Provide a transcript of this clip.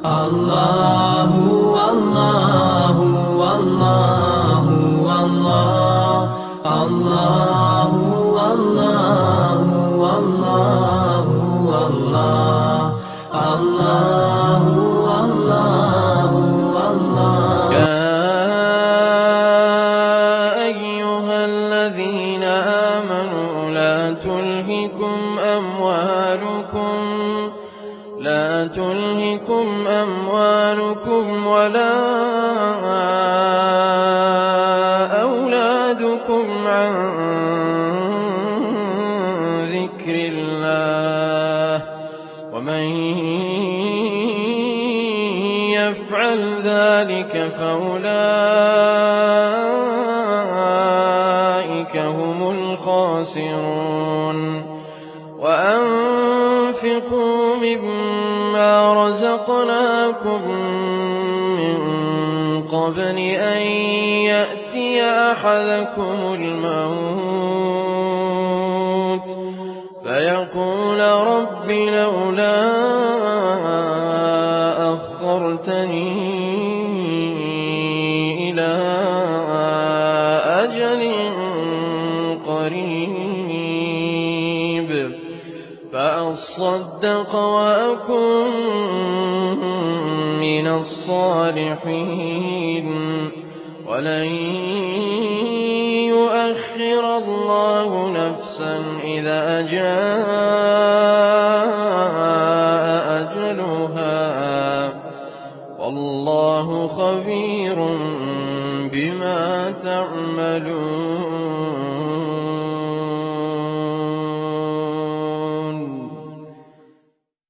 الله والله والله والله الله والله والله والله الله والله والله. يا أيها الذين آمنوا لا تلهكم أموالكم ولا أولادكم عن ذكر الله ومن يفعل ذلك فأولئك هم الخاسرون. وأنفقوا مما رزقناكم من قبل أن يأتي أحدكم الموت فيقول رب لولا أخرتني إلى أجل قريب فأصدق وأكن من الصالحين ولن يؤخر الله نفسا إذا جاء